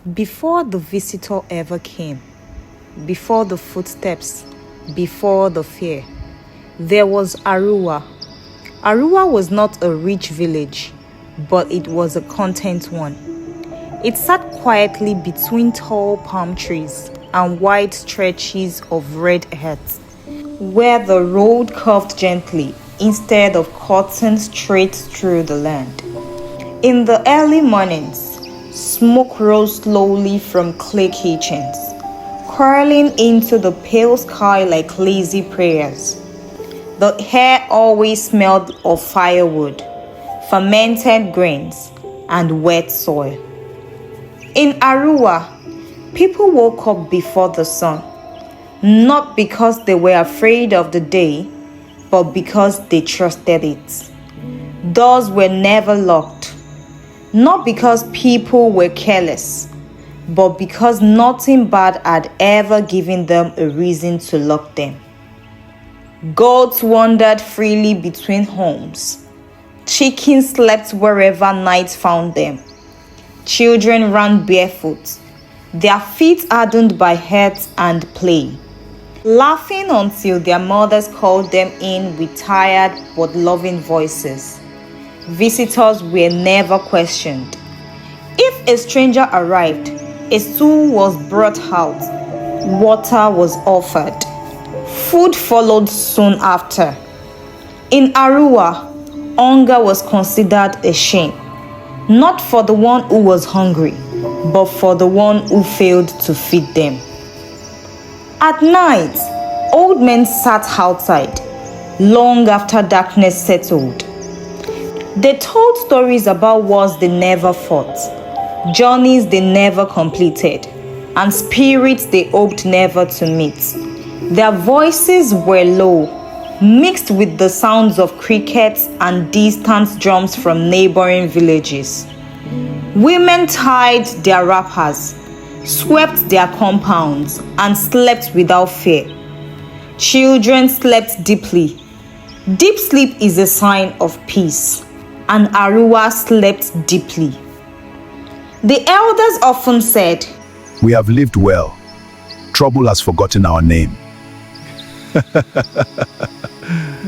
Before the visitor ever came, before the footsteps, before the fear, there was Aruwa. Aruwa was not a rich village, but it was a content one. It sat quietly between tall palm trees and wide stretches of red earth, where the road curved gently instead of cutting straight through the land. In the early mornings, smoke rose slowly from clay kitchens, curling into the pale sky like lazy prayers. The air always smelled of firewood, fermented grains, and wet soil. In Aruwa, people woke up before the sun, not because they were afraid of the day, but because they trusted it. Doors were never locked, not because people were careless, but because nothing bad had ever given them a reason to lock them. Goats wandered freely between homes. Chickens slept wherever night found them. Children ran barefoot, their feet hardened by hurt and play, laughing until their mothers called them in with tired but loving voices. Visitors were never questioned. If a stranger arrived, a stool was brought out, water was offered, food followed soon after. In Aruwa, hunger was considered a shame, not for the one who was hungry, but for the one who failed to feed them. At night, old men sat outside, long after darkness settled. They told stories about wars they never fought, journeys they never completed, and spirits they hoped never to meet. Their voices were low, mixed with the sounds of crickets and distant drums from neighboring villages. Women tied their wrappers, swept their compounds, and slept without fear. Children slept deeply. Deep sleep is a sign of peace, and Aruwa slept deeply. The elders often said, "We have lived well. Trouble has forgotten our name."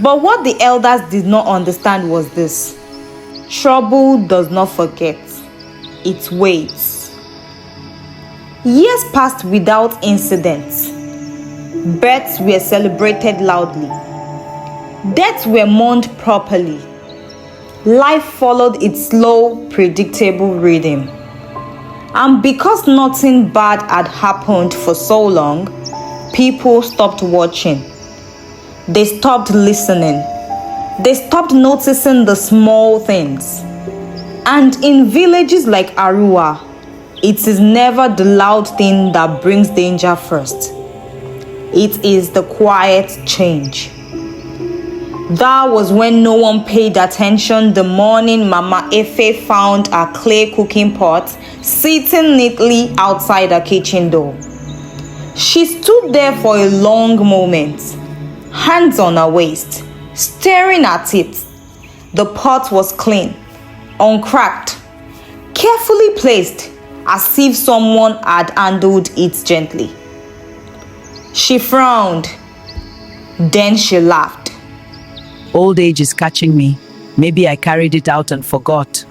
But what the elders did not understand was this: trouble does not forget, it waits. Years passed without incidents. Births were celebrated loudly. Deaths were mourned properly. Life followed its slow, predictable rhythm. And because nothing bad had happened for so long, people stopped watching. They stopped listening. They stopped noticing the small things. And in villages like Aruwa, it is never the loud thing that brings danger first. It is the quiet change. That was when no one paid attention the morning Mama Efe found her clay cooking pot sitting neatly outside her kitchen door. She stood there for a long moment, hands on her waist, staring at it. The pot was clean, uncracked, carefully placed, as if someone had handled it gently. She frowned, then she laughed. Old age is catching me. Maybe I carried it out and forgot.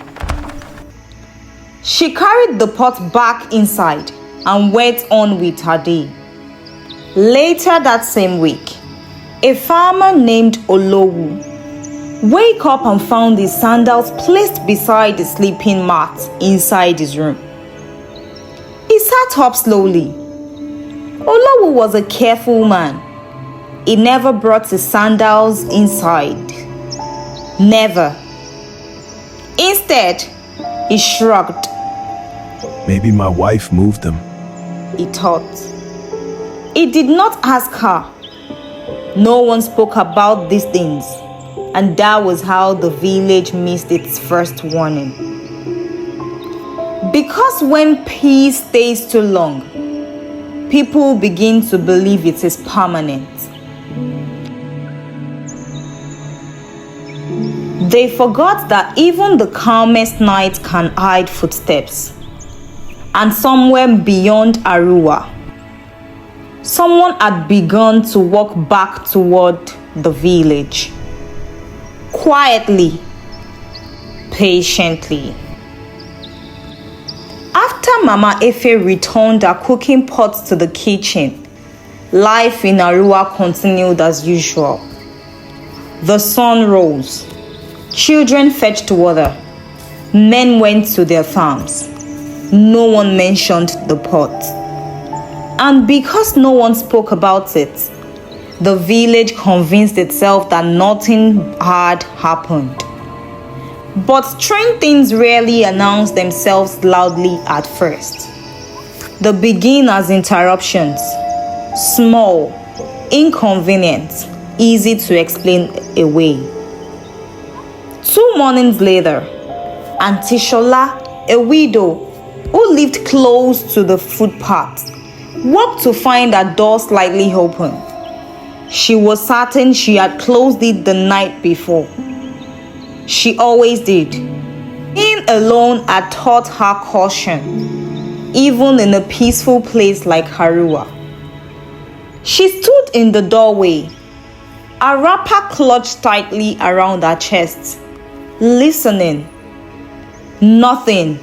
She carried the pot back inside and went on with her day. Later that same week, a farmer named Olowu woke up and found his sandals placed beside the sleeping mat inside his room. He sat up slowly. Olowu was a careful man. He never brought his sandals inside. Never. Instead, he shrugged. Maybe my wife moved them, he thought. He did not ask her. No one spoke about these things, and that was how the village missed its first warning. Because when peace stays too long, people begin to believe it is permanent. They forgot that even the calmest night can hide footsteps. And somewhere beyond Aruwa, someone had begun to walk back toward the village. Quietly, patiently. After Mama Efe returned her cooking pots to the kitchen, life in Aruwa continued as usual. The sun rose. Children fetched water. Men went to their farms. No one mentioned the pot. And because no one spoke about it, the village convinced itself that nothing had happened. But strange things rarely announce themselves loudly at first. They begin as interruptions, small, inconvenient, easy to explain away. 2 mornings later, Auntie Shola, a widow who lived close to the footpath, woke to find her door slightly open. She was certain she had closed it the night before. She always did. Being alone had taught her caution, even in a peaceful place like Aruwa. She stood in the doorway, a wrapper clutched tightly around her chest, listening. Nothing.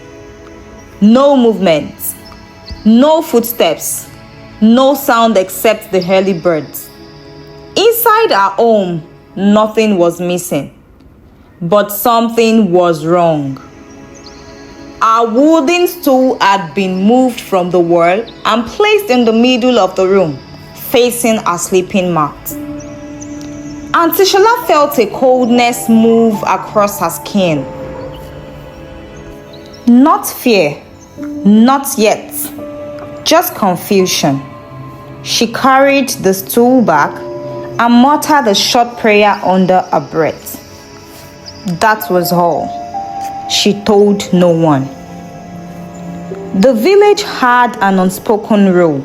No movement. No footsteps. No sound except the early birds. Inside her home, nothing was missing. But something was wrong. A wooden stool had been moved from the wall and placed in the middle of the room, facing a sleeping mat. Auntie Shola felt a coldness move across her skin. Not fear, not yet, just confusion. She carried the stool back and muttered a short prayer under her breath. That was all. She told no one. The village had an unspoken rule.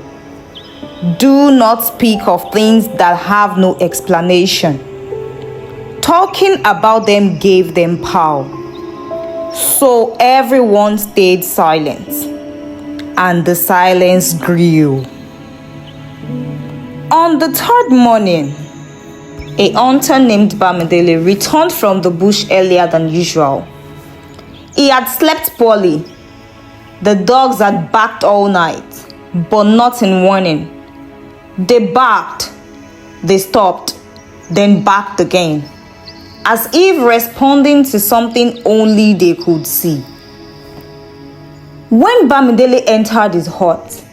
Do not speak of things that have no explanation. Talking about them gave them power. So everyone stayed silent, and the silence grew. On the 3rd morning, a hunter named Bamidele returned from the bush earlier than usual. He had slept poorly. The dogs had barked all night, but not in warning. They barked, they stopped, then barked again, as if responding to something only they could see. When Bamidele entered his hut,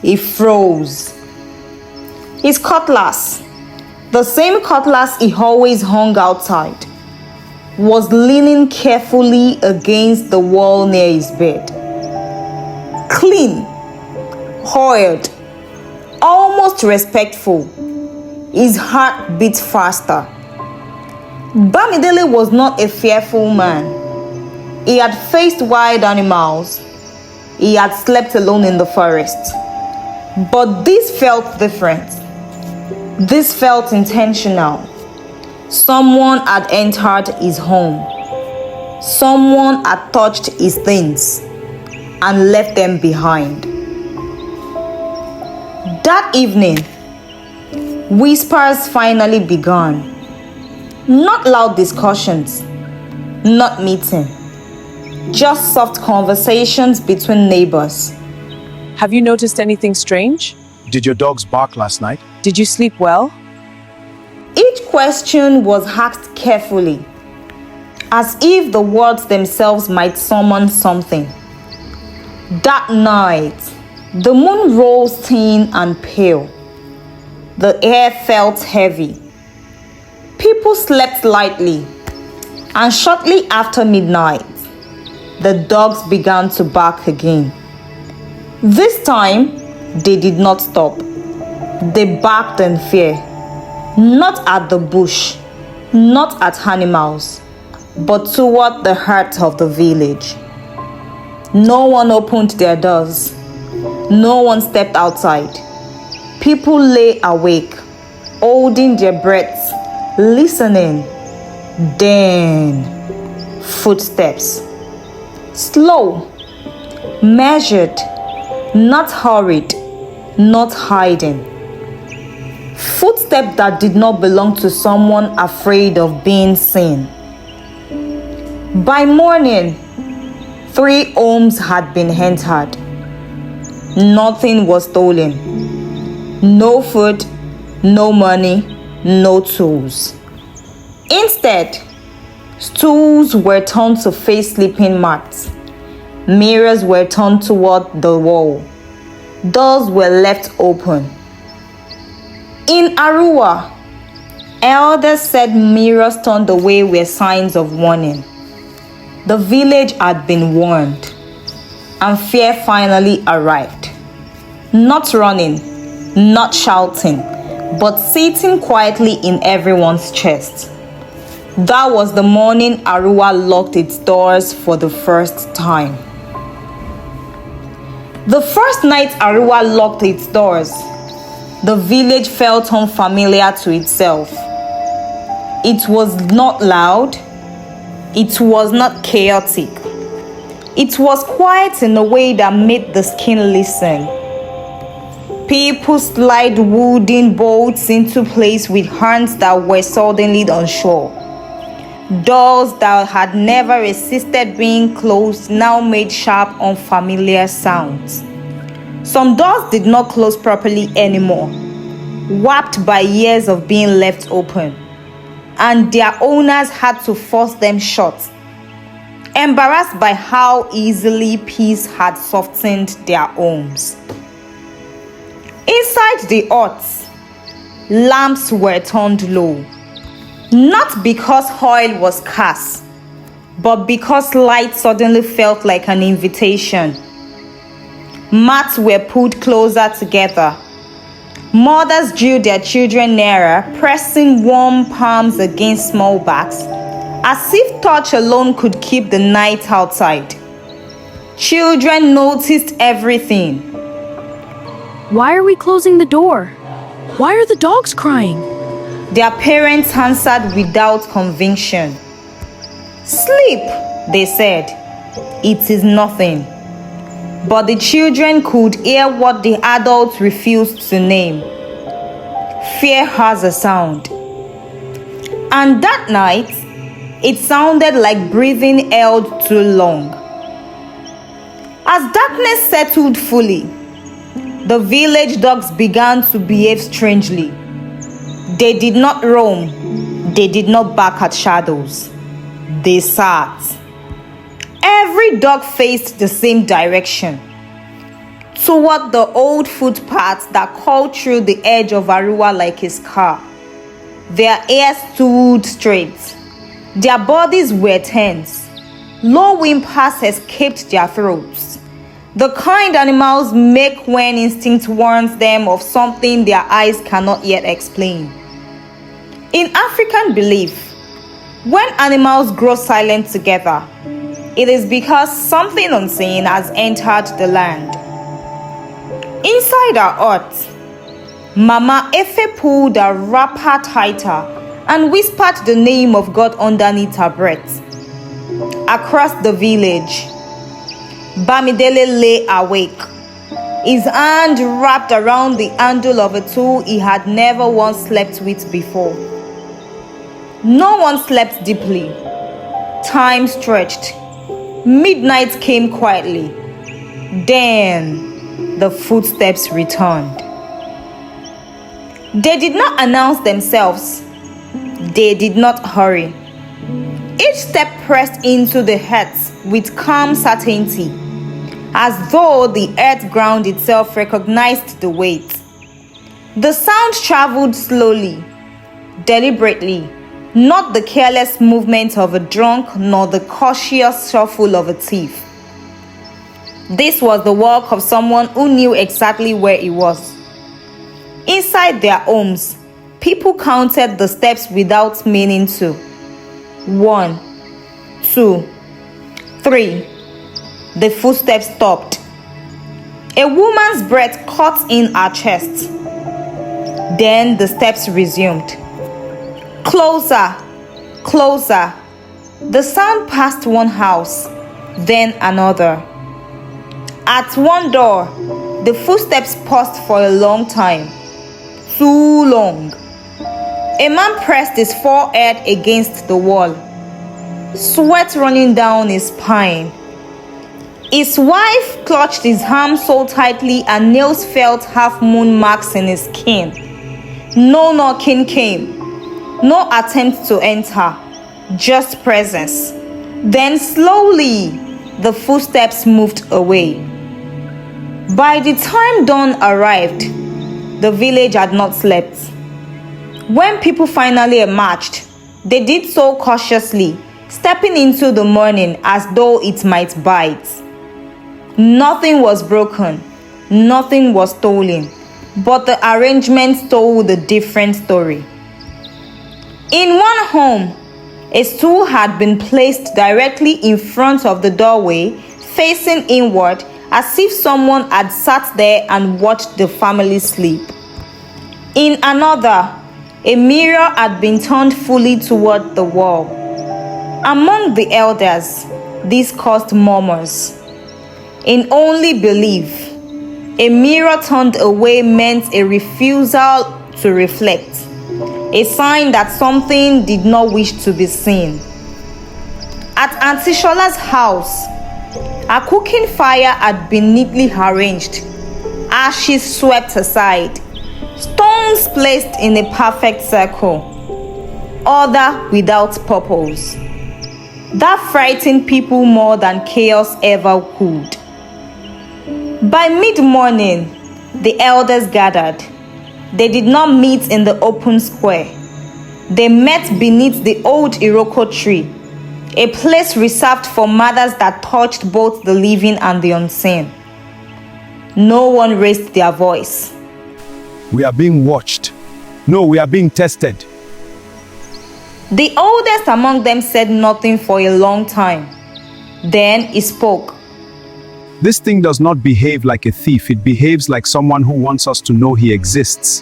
he froze. His cutlass, the same cutlass he always hung outside, was leaning carefully against the wall near his bed. Clean, oiled, almost respectful, his heart beat faster. Bamidele was not a fearful man. He had faced wild animals. He had slept alone in the forest. But this felt different. This felt intentional. Someone had entered his home. Someone had touched his things and left them behind. That evening, whispers finally began. Not loud discussions, not meeting, just soft conversations between neighbors. Have you noticed anything strange? Did your dogs bark last night? Did you sleep well? Each question was asked carefully, as if the words themselves might summon something. That night, the moon rose thin and pale. The air felt heavy. People slept lightly, and shortly after midnight, the dogs began to bark again. This time, they did not stop. They barked in fear, not at the bush, not at animals, but toward the heart of the village. No one opened their doors. No one stepped outside. People lay awake, holding their breaths, listening. Then, footsteps. Slow, measured, not hurried, not hiding. Footsteps that did not belong to someone afraid of being seen. By morning, 3 homes had been entered. Nothing was stolen. No food, no money, no tools. Instead, stools were turned to face sleeping mats. Mirrors were turned toward the wall. Doors were left open. In Aruwa, elders said mirrors turned away were signs of warning. The village had been warned, and fear finally arrived. Not running, not shouting, but sitting quietly in everyone's chest. That was the morning Aruwa locked its doors for the first time. The first night Aruwa locked its doors, the village felt unfamiliar to itself. It was not loud. It was not chaotic. It was quiet in a way that made the skin listen. People slide wooden boats into place with hands that were suddenly unsure. Doors that had never resisted being closed now made sharp, unfamiliar sounds. Some doors did not close properly anymore, warped by years of being left open, and their owners had to force them shut, embarrassed by how easily peace had softened their homes. Inside the huts, lamps were turned low, not because oil was scarce, but because light suddenly felt like an invitation. Mats were pulled closer together. Mothers drew their children nearer, pressing warm palms against small backs, as if touch alone could keep the night outside. Children noticed everything. Why are we closing the door? Why are the dogs crying? Their parents answered without conviction. Sleep, they said. It is nothing. But the children could hear what the adults refused to name. Fear has a sound. And that night, it sounded like breathing held too long. As darkness settled fully, the village dogs began to behave strangely. They did not roam. They did not bark at shadows. They sat. Every dog faced the same direction, toward the old footpath that crawled through the edge of Aruwa like a scar. Their ears stood straight. Their bodies were tense. Low whimpers escaped their throats. The kind animals make when instinct warns them of something their eyes cannot yet explain. In African belief, when animals grow silent together, it is because something unseen has entered the land. Inside our hut, Mama Efe pulled her wrapper tighter and whispered the name of God underneath her breath. Across the village, Bamidele lay awake, his hand wrapped around the handle of a tool he had never once slept with before. No one slept deeply. Time stretched. Midnight came quietly. Then the footsteps returned. They did not announce themselves. They did not hurry. Each step pressed into the earth with calm certainty, as though the earth ground itself recognized the weight. The sound traveled slowly, deliberately, not the careless movement of a drunk nor the cautious shuffle of a thief. This was the work of someone who knew exactly where he was. Inside their homes, people counted the steps without meaning to. 1, 2, 3. The footsteps stopped. A woman's breath caught in her chest. Then the steps resumed. Closer, closer. The sound passed one house, then another. At one door, the footsteps paused for a long time. Too long. A man pressed his forehead against the wall, sweat running down his spine. His wife clutched his arm so tightly her nails felt half-moon marks in his skin. No knocking came, no attempt to enter, just presence. Then slowly, the footsteps moved away. By the time dawn arrived, the village had not slept. When people finally emerged, they did so cautiously, stepping into the morning as though it might bite. Nothing was broken, nothing was stolen, but the arrangements told a different story. In one home, a stool had been placed directly in front of the doorway, facing inward, as if someone had sat there and watched the family sleep. In another, a mirror had been turned fully toward the wall. Among the elders, this caused murmurs. In only belief, a mirror turned away meant a refusal to reflect, a sign that something did not wish to be seen. At Auntie Shola's house, a cooking fire had been neatly arranged, ashes swept aside, stones placed in a perfect circle, order without purpose. That frightened people more than chaos ever could. By mid-morning, the elders gathered. They did not meet in the open square. They met beneath the old Iroko tree, a place reserved for matters that touched both the living and the unseen. No one raised their voice. We are being watched. No, we are being tested. The oldest among them said nothing for a long time. Then he spoke. This thing does not behave like a thief. It behaves like someone who wants us to know he exists.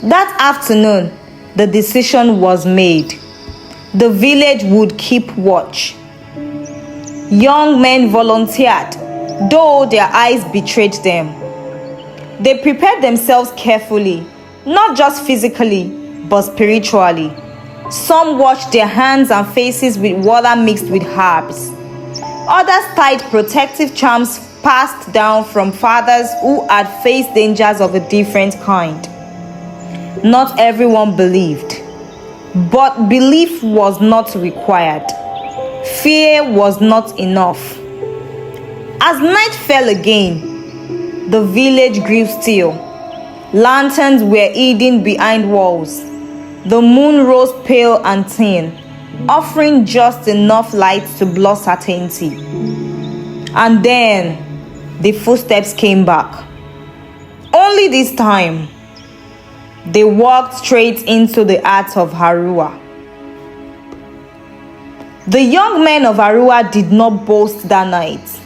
That afternoon, the decision was made. The village would keep watch. Young men volunteered, though their eyes betrayed them. They prepared themselves carefully, not just physically, but spiritually. Some washed their hands and faces with water mixed with herbs. Others tied protective charms passed down from fathers who had faced dangers of a different kind. Not everyone believed, but belief was not required. Fear was not enough. As night fell again, the village grew still. Lanterns were hidden behind walls. The moon rose pale and thin, offering just enough light to blur certainty. And then the footsteps came back. Only this time, they walked straight into the heart of Aruwa. The young men of Aruwa did not boast that night.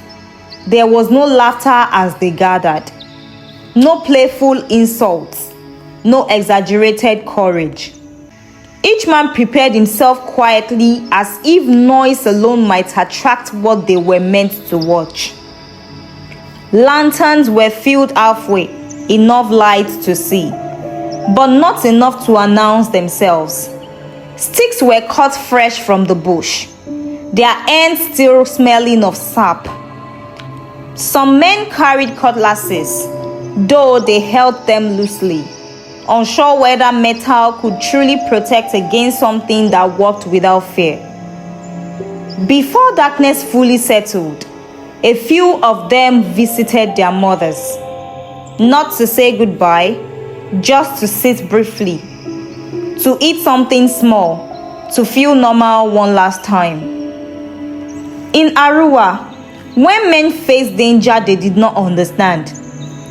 There was no laughter as they gathered, no playful insults, no exaggerated courage. Each man prepared himself quietly as if noise alone might attract what they were meant to watch. Lanterns were filled halfway, enough light to see, but not enough to announce themselves. Sticks were cut fresh from the bush, their ends still smelling of sap. Some men carried cutlasses, though they held them loosely, unsure whether metal could truly protect against something that walked without fear. Before darkness fully settled, a few of them visited their mothers, not to say goodbye, just to sit briefly, to eat something small, to feel normal one last time. In Aruwa, when men faced danger they did not understand,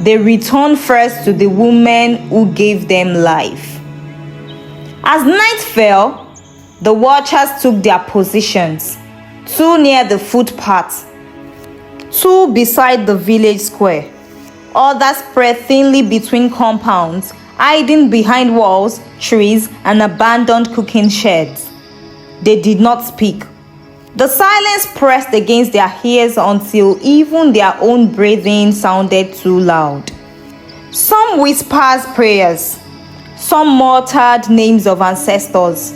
they returned first to the woman who gave them life. As night fell, the watchers took their positions, two near the footpath, two beside the village square, others spread thinly between compounds, hiding behind walls, trees, and abandoned cooking sheds. They did not speak. The silence pressed against their ears until even their own breathing sounded too loud. Some whispered prayers, some muttered names of ancestors.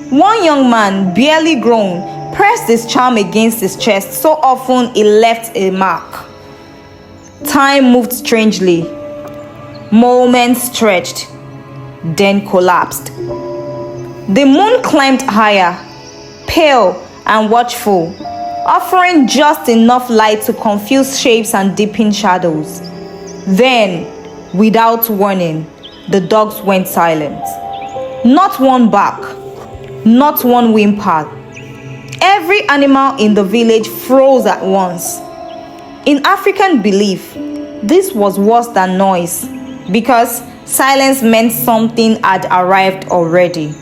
One young man, barely grown, pressed his charm against his chest so often it left a mark. Time moved strangely. Moments stretched, then collapsed. The moon climbed higher, pale and watchful, offering just enough light to confuse shapes and deepen shadows. Then, without warning, the dogs went silent. Not one bark, not one whimper. Every animal in the village froze at once. In African belief, this was worse than noise because silence meant something had arrived already.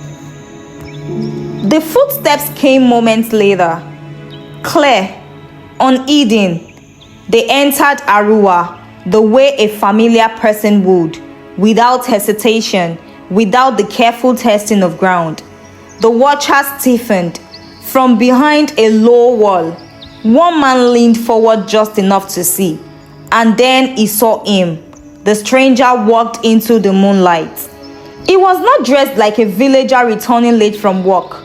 The footsteps came moments later, clear, unheeding. They entered Aruwa the way a familiar person would, without hesitation, without the careful testing of ground. The watchers stiffened. From behind a low wall, one man leaned forward just enough to see, and then he saw him. The stranger walked into the moonlight. He was not dressed like a villager returning late from work.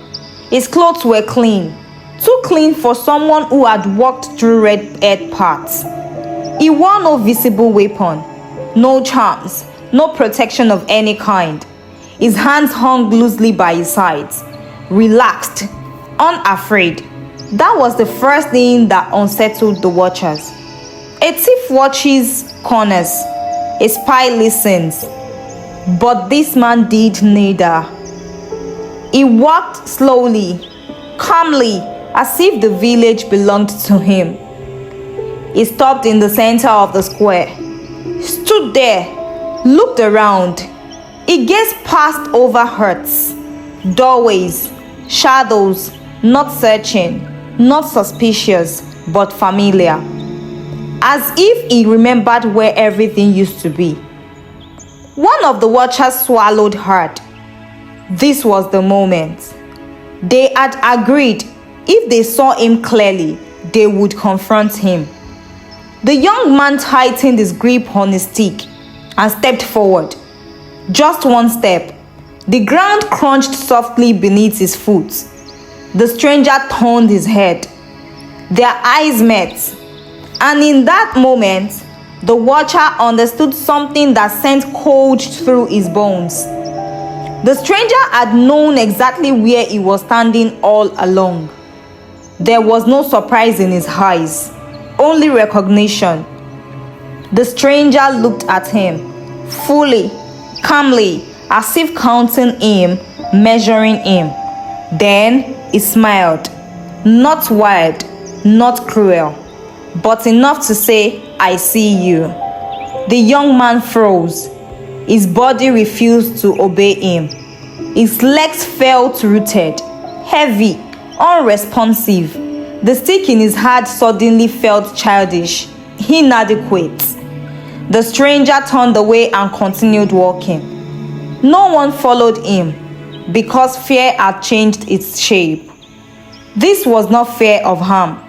His clothes were clean, too clean for someone who had walked through red earth paths. He wore no visible weapon, no charms, no protection of any kind. His hands hung loosely by his sides, relaxed, unafraid. That was the first thing that unsettled the watchers. A thief watches corners, a spy listens, but this man did neither. He walked slowly, calmly, as if the village belonged to him. He stopped in the center of the square, stood there, looked around. He gazed past over huts, doorways, shadows, not searching, not suspicious, but familiar, as if he remembered where everything used to be. One of the watchers swallowed hard. This was the moment. They had agreed if they saw him clearly, they would confront him. The young man tightened his grip on his stick and stepped forward. Just one step. The ground crunched softly beneath his foot. The stranger turned his head. Their eyes met, and in that moment, the watcher understood something that sent cold through his bones. The stranger had known exactly where he was standing all along. There was no surprise in his eyes, only recognition. The stranger looked at him, fully, calmly, as if counting him, measuring him. Then he smiled, not wild, not cruel, but enough to say, "I see you." The young man froze. His body refused to obey him. His legs felt rooted, heavy, unresponsive. The stick in his hand suddenly felt childish, inadequate. The stranger turned away and continued walking. No one followed him because fear had changed its shape. This was not fear of harm.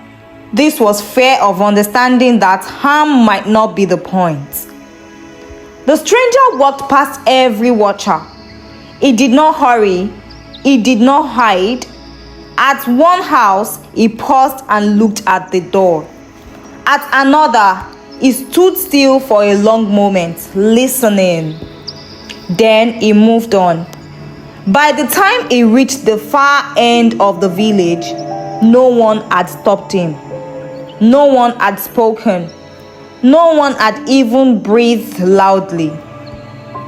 This was fear of understanding that harm might not be the point. The stranger walked past every watcher. He did not hurry. He did not hide. At one house, he paused and looked at the door. At another, he stood still for a long moment, listening. Then he moved on. By the time he reached the far end of the village, no one had stopped him. No one had spoken. No one had even breathed loudly.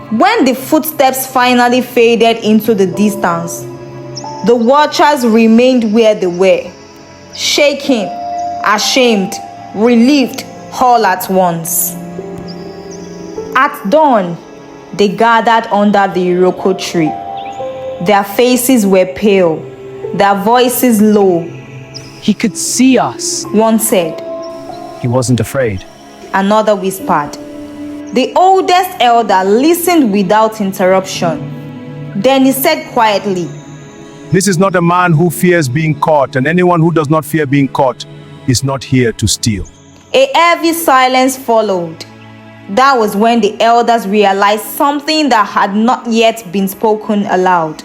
When the footsteps finally faded into the distance, the watchers remained where they were, shaking, ashamed, relieved, all at once. At dawn, they gathered under the iroko tree. Their faces were pale, their voices low. He could see us. One said. He wasn't afraid. Another whispered. The oldest elder listened without interruption. Then he said quietly, This is not a man who fears being caught, and anyone who does not fear being caught is not here to steal. A heavy silence followed. That was when the elders realized something that had not yet been spoken aloud.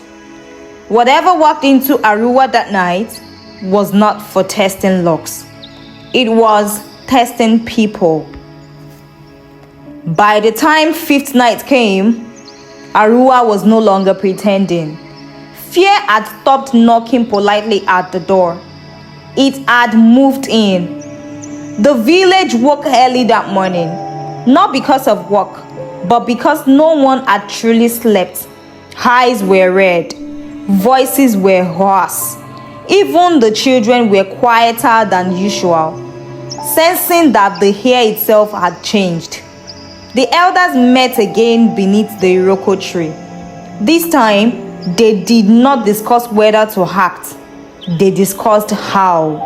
Whatever walked into Aruwa that night was not for testing locks. It was testing people. By the time fifth night came, Aruwa was no longer pretending. Fear had stopped knocking politely at the door. It had moved in. The village woke early that morning, not because of work, but because no one had truly slept. Eyes were red, voices were hoarse. Even the children were quieter than usual, sensing that the air itself had changed. The elders met again beneath the Iroko tree. This time, they did not discuss whether to act. They discussed how.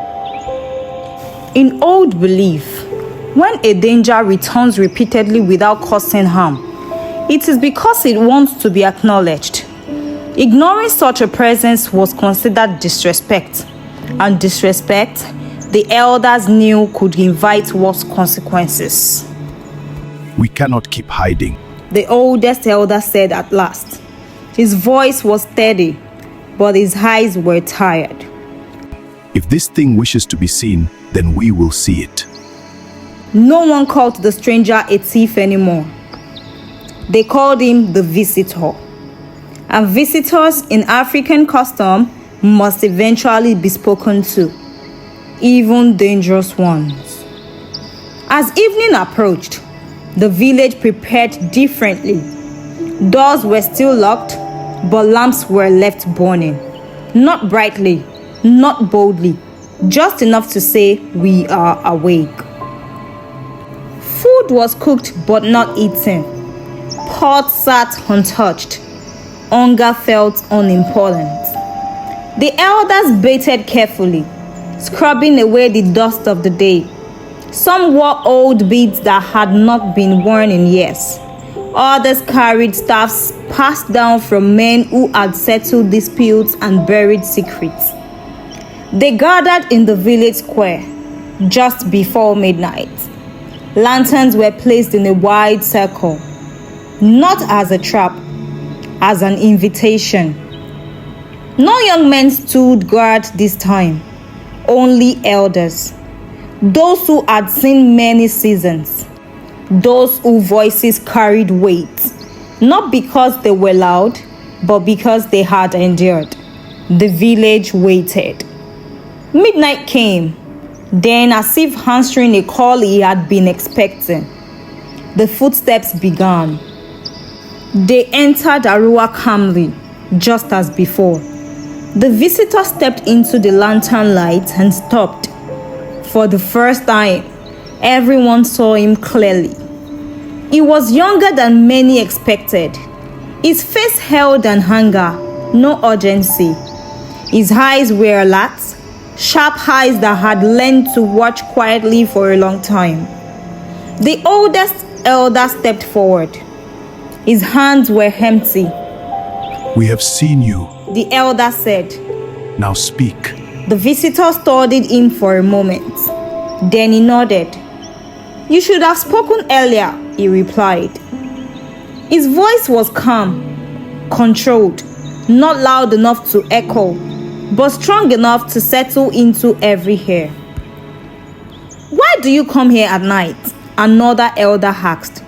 In old belief, when a danger returns repeatedly without causing harm, it is because it wants to be acknowledged. Ignoring such a presence was considered disrespect, and disrespect, the elders knew, could invite worse consequences. We cannot keep hiding. The oldest elder said at last. His voice was steady, but his eyes were tired. If this thing wishes to be seen, then we will see it. No one called the stranger a thief anymore. They called him the visitor. And visitors in African custom must eventually be spoken to, even dangerous ones. As evening approached, the village prepared differently. Doors were still locked, but lamps were left burning. Not brightly, not boldly, just enough to say, "We are awake." Food was cooked but not eaten. Pot sat untouched. Hunger felt unimportant. The elders bathed carefully, scrubbing away the dust of the day. Some wore old beads that had not been worn in years. Others carried staffs passed down from men who had settled disputes and buried secrets. They gathered in the village square just before midnight. Lanterns were placed in a wide circle, not as a trap, as an invitation. No young men stood guard this time, only elders. Those who had seen many seasons, those whose voices carried weight, not because they were loud, but because they had endured. The village waited. Midnight came, then as if answering a call he had been expecting, the footsteps began. They entered Aruwa calmly, just as before. The visitor stepped into the lantern light and stopped. For the first time, everyone saw him clearly. He was younger than many expected. His face held an anger, no urgency. His eyes were alert, sharp eyes that had learned to watch quietly for a long time. The oldest elder stepped forward. His hands were empty. We have seen you. The elder said. Now speak. The visitor studied him for a moment. Then he nodded. You should have spoken earlier, he replied. His voice was calm, controlled, not loud enough to echo, but strong enough to settle into every ear. Why do you come here at night? Another elder asked.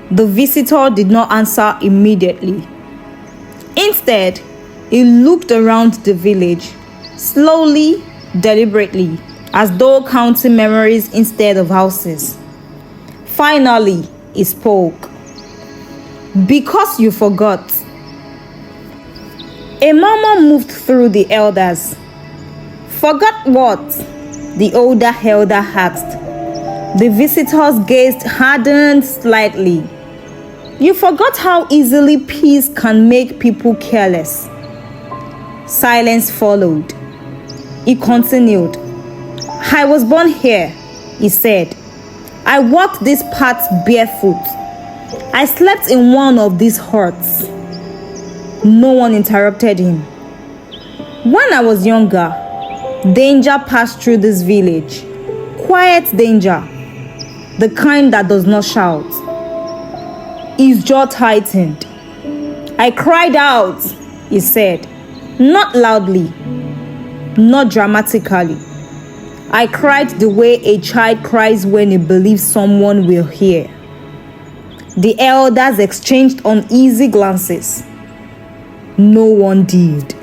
The visitor did not answer immediately. Instead, he looked around the village, slowly, deliberately, as though counting memories instead of houses. Finally, he spoke. Because you forgot. A murmur moved through the elders. Forgot what? The older elder asked. The visitor's gaze hardened slightly. You forgot how easily peace can make people careless. Silence followed. He continued. I was born here, he said. I walked this path barefoot. I slept in one of these huts. No one interrupted him. When I was younger, danger passed through this village. Quiet danger, the kind that does not shout. His jaw tightened. I cried out, he said, not loudly, not dramatically. I cried the way a child cries when he believes someone will hear. The elders exchanged uneasy glances. No one did.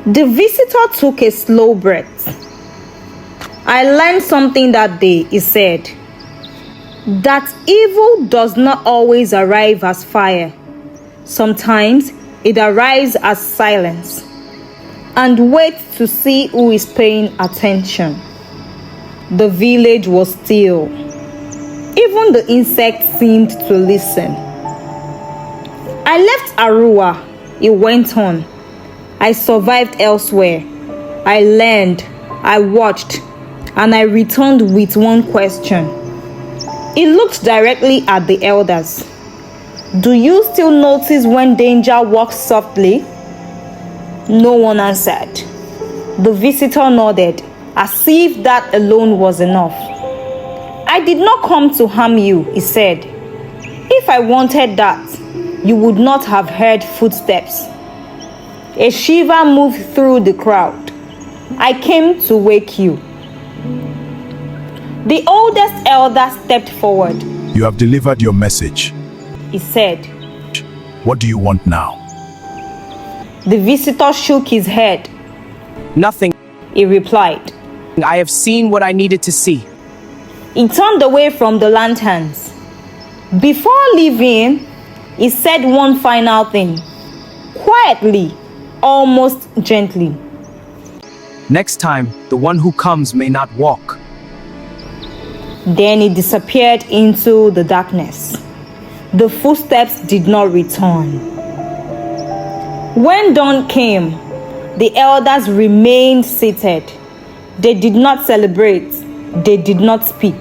The visitor took a slow breath. I learned something that day, he said. That evil does not always arrive as fire. Sometimes it arrives as silence. And wait to see who is paying attention. The village was still. Even the insects seemed to listen. I left Aruwa, he went on. I survived elsewhere. I learned, I watched, and I returned with one question. He looked directly at the elders. Do you still notice when danger walks softly? No one answered. The visitor nodded, as if that alone was enough. I did not come to harm you, he said. If I wanted that, you would not have heard footsteps. A shiver moved through the crowd. I came to wake you. The oldest elder stepped forward. You have delivered your message. He said. What do you want now? The visitor shook his head. Nothing. He replied. I have seen what I needed to see. He turned away from the lanterns. Before leaving, he said one final thing. Quietly, almost gently. Next time, the one who comes may not walk. Then he disappeared into the darkness. The footsteps did not return. When dawn came, the elders remained seated. They did not celebrate. They did not speak.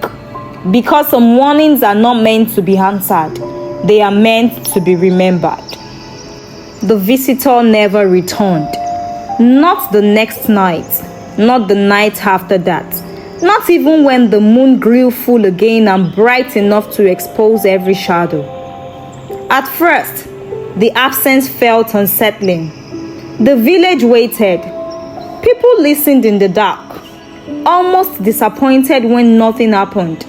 Because some warnings are not meant to be answered. They are meant to be remembered. The visitor never returned. Not the next night. Not the night after that. Not even when the moon grew full again and bright enough to expose every shadow. At first, the absence felt unsettling. The village waited. People listened in the dark, almost disappointed when nothing happened.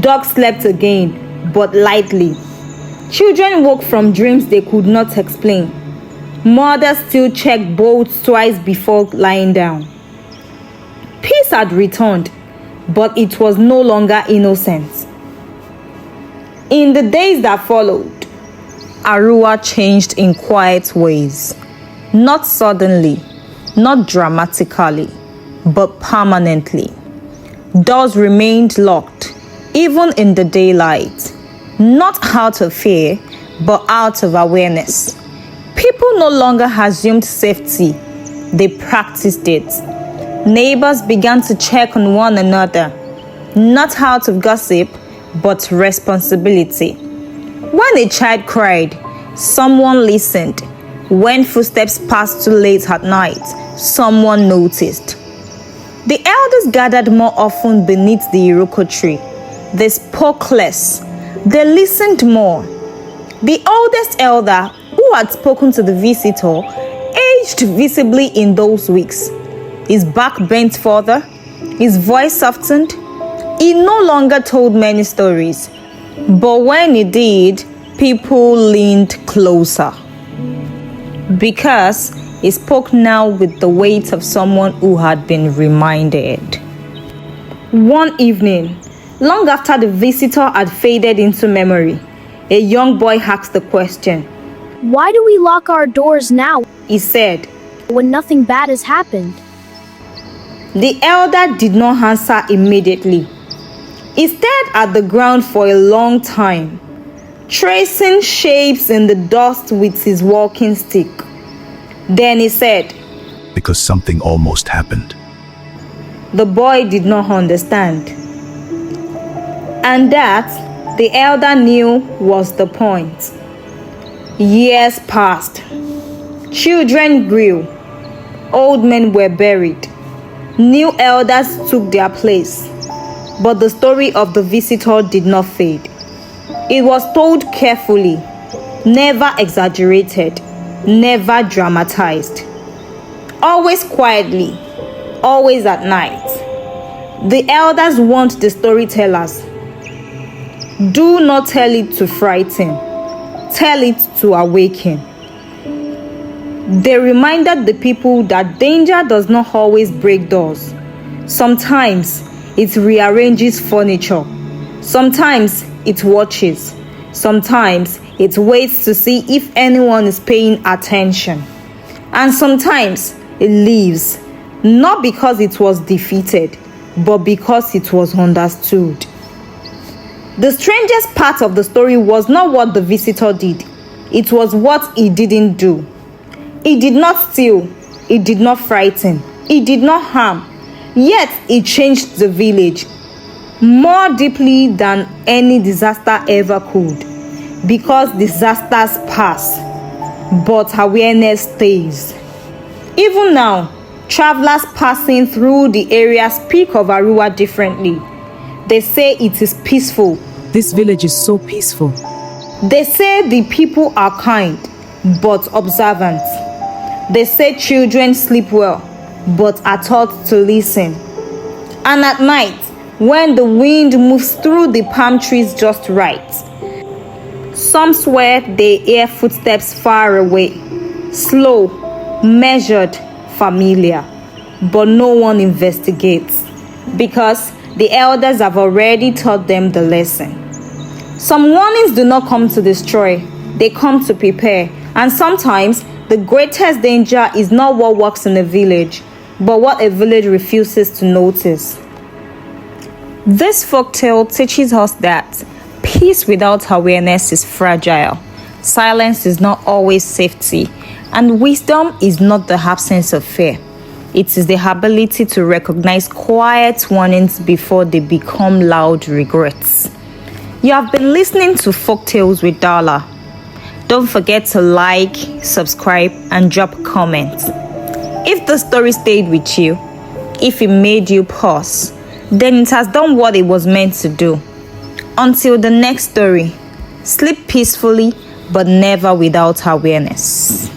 Dogs slept again, but lightly. Children woke from dreams they could not explain. Mothers still checked bolts twice before lying down. Peace had returned, but it was no longer innocent. In the days that followed, Aruwa changed in quiet ways. Not suddenly, not dramatically, but permanently. Doors remained locked, even in the daylight. Not out of fear, but out of awareness. People no longer assumed safety, they practiced it. Neighbors began to check on one another, not out of gossip, but responsibility. When a child cried, someone listened. When footsteps passed too late at night, someone noticed. The elders gathered more often beneath the Iroko tree. They spoke less. They listened more. The oldest elder, who had spoken to the visitor, aged visibly in those weeks. His back bent further. His voice softened. He no longer told many stories. But when he did, people leaned closer. Because he spoke now with the weight of someone who had been reminded. One evening, long after the visitor had faded into memory, a young boy asked the question. Why do we lock our doors now? He said, when nothing bad has happened? The elder did not answer immediately. He stared at the ground for a long time, tracing shapes in the dust with his walking stick. Then he said, Because something almost happened. The boy did not understand. And that, the elder knew, was the point. Years passed. Children grew, old men were buried, new elders took their place, but the story of the visitor did not fade. It was told carefully, never exaggerated, never dramatized. Always quietly, always at night. The elders warned the storytellers, do not tell it to frighten, tell it to awaken. They reminded the people that danger does not always break doors. Sometimes it rearranges furniture. Sometimes it watches. Sometimes it waits to see if anyone is paying attention. And sometimes it leaves, not because it was defeated, but because it was understood. The strangest part of the story was not what the visitor did. It was what he didn't do. He did not steal. He did not frighten. He did not harm. Yet he changed the village more deeply than any disaster ever could. Because disasters pass, but awareness stays. Even now, travelers passing through the area speak of Aruwa differently. They say it is peaceful. This village is so peaceful. They say the people are kind, but observant. They say children sleep well, but are taught to listen. And at night, when the wind moves through the palm trees just right, some swear they hear footsteps far away, slow, measured, familiar, but no one investigates because the elders have already taught them the lesson. Some warnings do not come to destroy, they come to prepare. And sometimes the greatest danger is not what works in a village, but what a village refuses to notice. This folktale teaches us that peace without awareness is fragile, silence is not always safety, and wisdom is not the absence of fear. It is the ability to recognize quiet warnings before they become loud regrets. You have been listening to Folktales with Darla. Don't forget to like, subscribe, and drop a comment. If the story stayed with you, if it made you pause, then it has done what it was meant to do. Until the next story, sleep peacefully, but never without awareness.